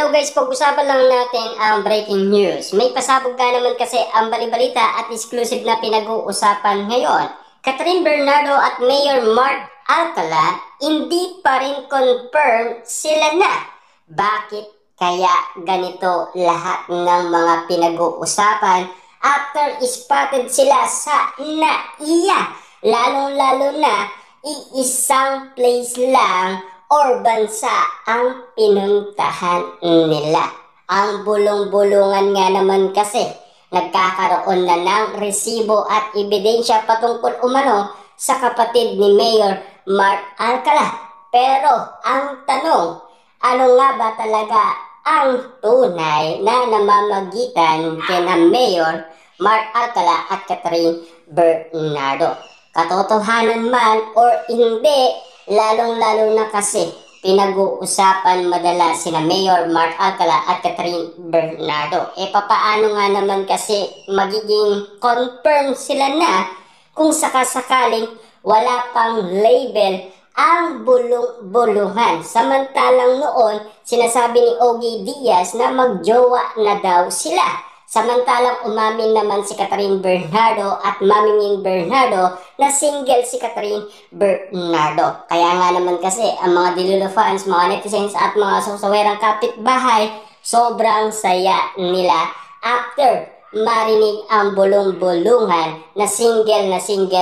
Hello guys, pag-usapan lang natin ang breaking news. May pasabog nga naman kasi ang balibalita at exclusive na pinag-uusapan ngayon. Catherine Bernardo at Mayor Mark Alcala, hindi pa rin confirm sila na. Bakit kaya ganito lahat ng mga pinag-uusapan after spotted sila sa NAIA? Lalong-lalo na iisang place lang or bansa ang pinuntahan nila. Ang bulong-bulungan nga naman kasi nagkakaroon na ng resibo at ebidensya patungkol umano sa kapatid ni Mayor Mark Alcala. Pero ang tanong, ano nga ba talaga ang tunay na namamagitan kina Mayor Mark Alcala at Catherine Bernardo? Katotohanan man or hindi, lalong-lalo na kasi pinag-uusapan madalas sina Mayor Mark Alcala at Catherine Bernardo. Papaano nga naman kasi magiging confirm sila na kung sakasakaling wala pang label ang bulong-bulungan. Samantalang noon, sinasabi ni Ogie Diaz na magjowa na daw sila. Samantalang umamin naman si Catherine Bernardo at Mami Ming Bernardo na single si Catherine Bernardo. Kaya nga naman kasi ang mga Dilulo fans, mga netizens at mga susawerang kapitbahay, sobrang saya nila after marinig ang bulong-bulungan na single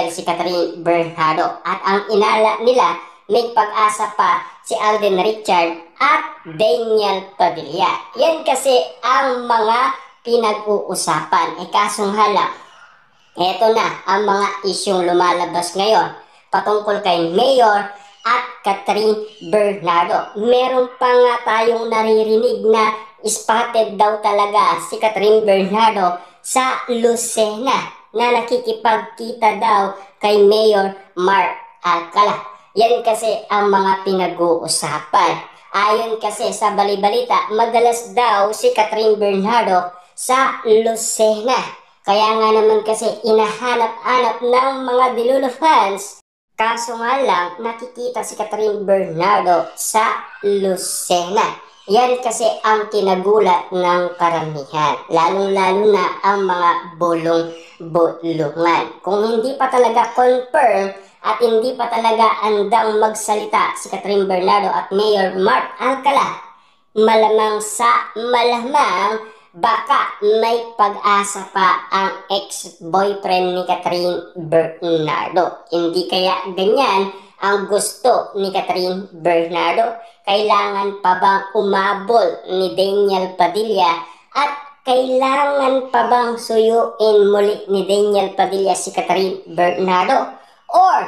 si Catherine Bernardo. At ang inala nila, may pag-asa pa si Alden Richard at Daniel Padilla. Yan kasi ang mga pinag-uusapan. Kasong hala, eto na ang mga isyong lumalabas ngayon patungkol kay Mayor at Catherine Bernardo. Meron pa nga tayong naririnig na spotted daw talaga si Catherine Bernardo sa Lucena na nakikipagkita daw kay Mayor Mark Alcala. Yan kasi ang mga pinag-uusapan. Ayon kasi sa balibalita, madalas daw si Catherine Bernardo sa Lucena. Kaya nga naman kasi inahanap-hanap ng mga Dilulo fans. Kaso nga lang, nakikita si Catherine Bernardo sa Lucena. Yan kasi ang kinagulat ng karamihan. Lalong-lalo na ang mga bulong-bulungan. Kung hindi pa talaga confirm at hindi pa talaga andang magsalita si Catherine Bernardo at Mayor Mark Alcala, malamang sa malamang baka may pag-asa pa ang ex-boyfriend ni Catherine Bernardo. Hindi kaya ganyan ang gusto ni Catherine Bernardo? Kailangan pa bang umabol ni Daniel Padilla at kailangan pa bang suyuin muli ni Daniel Padilla si Catherine Bernardo? Or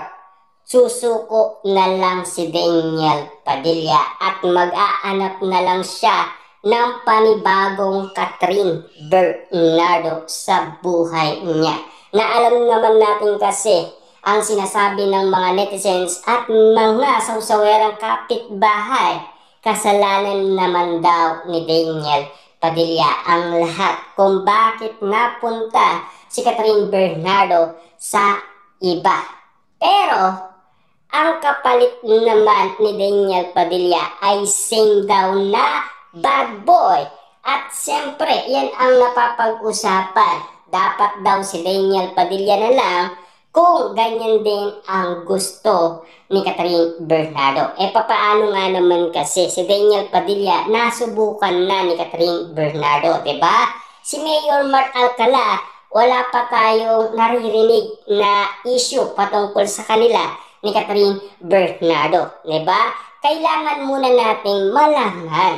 susuko na lang si Daniel Padilla at mag-aanap na lang siya ng panibagong Catherine Bernardo sa buhay niya? Na alam naman natin kasi ang sinasabi ng mga netizens at mga sausawerang kapitbahay, kasalanan naman daw ni Daniel Padilla ang lahat kung bakit napunta si Catherine Bernardo sa iba. Pero ang kapalit naman ni Daniel Padilla ay same daw na bad boy. At siyempre, yan ang napapag-usapan. Dapat daw si Daniel Padilla na lang kung ganyan din ang gusto ni Catherine Bernardo. Papaano nga naman kasi si Daniel Padilla nasubukan na ni Catherine Bernardo, diba? Si Mayor Mark Alcala, wala pa tayong naririnig na issue patungkol sa kanila ni Catherine Bernardo, diba? Kailangan muna nating malaman.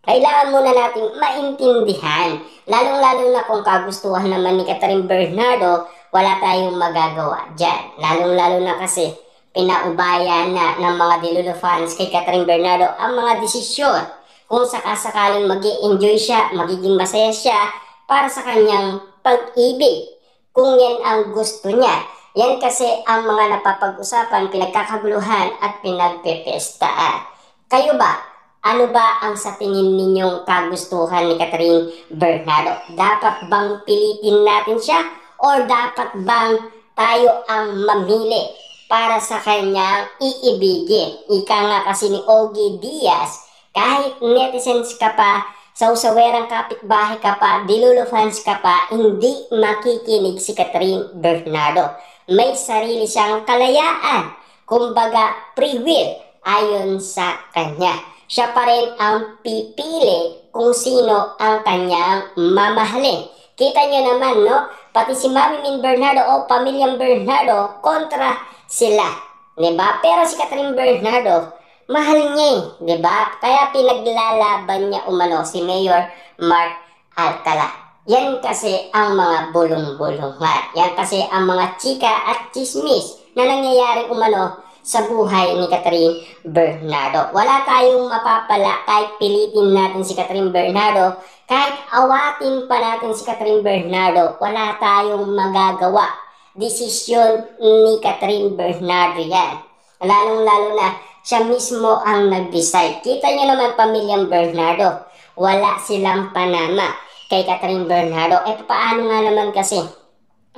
Kailangan muna nating maintindihan. Lalong-lalo na kung kagustuhan naman ni Catherine Bernardo, wala tayong magagawa dyan. Lalong-lalo na kasi pinaubaya na ng mga Dilulo fans kay Catherine Bernardo ang mga desisyon. Kung sakasakaling mag-i-enjoy siya, magiging masaya siya para sa kanyang pag-ibig. Kung yan ang gusto niya. Yan kasi ang mga napapag-usapan, pinagkakaguluhan at pinagpepestaan. Kayo ba? Ano ba ang sa tingin ninyong kagustuhan ni Catherine Bernardo? Dapat bang pilitin natin siya? O dapat bang tayo ang mamili para sa kanyang iibigin? Ika nga kasi ni Ogie Diaz, Kahit netizens ka pa, sausawerang kapitbahay ka pa, Dilulo fans ka pa, hindi makikinig si Catherine Bernardo. May sarili siyang kalayaan, kumbaga free will ayon sa kanya. Siya pa rin ang pipili kung sino ang kanyang mamahalin. Kita nyo naman, no? Pati si Mami Min Bernardo o pamilyang Bernardo kontra sila. Diba? Pero si Catherine Bernardo, mahal niya eh, di ba? Kaya pinaglalaban niya umano si Mayor Mark Alcala. Yan kasi ang mga bulong-bulungan. Yan kasi ang mga chika at chismis na nangyayari umano sa buhay ni Catherine Bernardo. Wala tayong mapapala kahit pilitin natin si Catherine Bernardo, kahit awatin pa natin si Catherine Bernardo, wala tayong magagawa. Desisyon ni Catherine Bernardo yan. Lalong-lalo na siya mismo ang nag-decide. Kita niyo naman pamilyang Bernardo, wala silang panama kay Catherine Bernardo. Paano nga naman kasi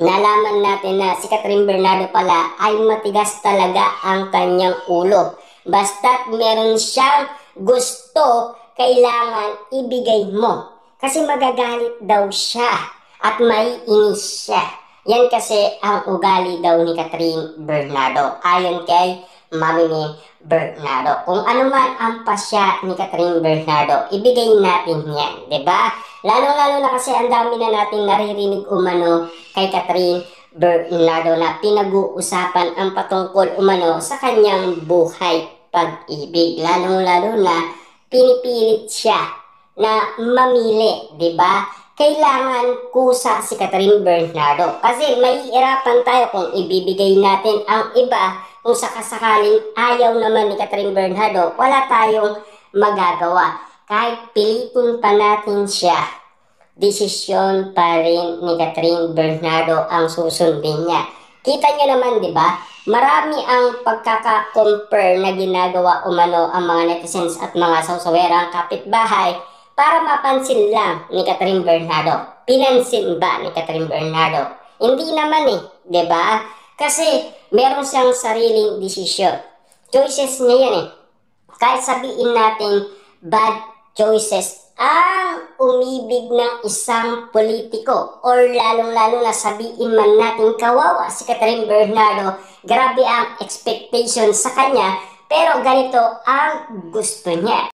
nalaman natin na si Catherine Bernardo pala ay matigas talaga ang kanyang ulo. Basta't meron siyang gusto, kailangan ibigay mo. Kasi magagalit daw siya at maiinis siya. Yan kasi ang ugali daw ni Catherine Bernardo. Ayon kay Mami Min Bernardo. Kung ano man ang pasya ni Catherine Bernardo, ibigay natin yan, di ba? Lalo-lalo na kasi ang dami na nating naririnig umano kay Catherine Bernardo na pinag-uusapan ang patungkol umano sa kanyang buhay pag-ibig. Lalo-lalo na pinipilit siya na mamili, di ba? Kailangan kusa si Catherine Bernardo kasi mahihirapan tayo kung ibibigay natin ang iba. Kung sakasakaling ayaw naman ni Catherine Bernardo, wala tayong magagawa. Kahit pilitin pa natin siya, desisyon pa rin ni Catherine Bernardo ang susundin niya. Kita niyo naman, di ba? Marami ang pagkaka-compare na ginagawa umano ang mga netizens at mga sausawerang kapitbahay para mapansin lang ni Catherine Bernardo. Pinansin ba ni Catherine Bernardo? Hindi naman eh, di ba? Kasi meron siyang sariling desisyon. Choices niya yan eh. Kahit sabihin natin bad choices ang umibig ng isang politiko or lalong-lalo na sabihin man natin kawawa si Catherine Bernardo, grabe ang expectation sa kanya pero ganito ang gusto niya.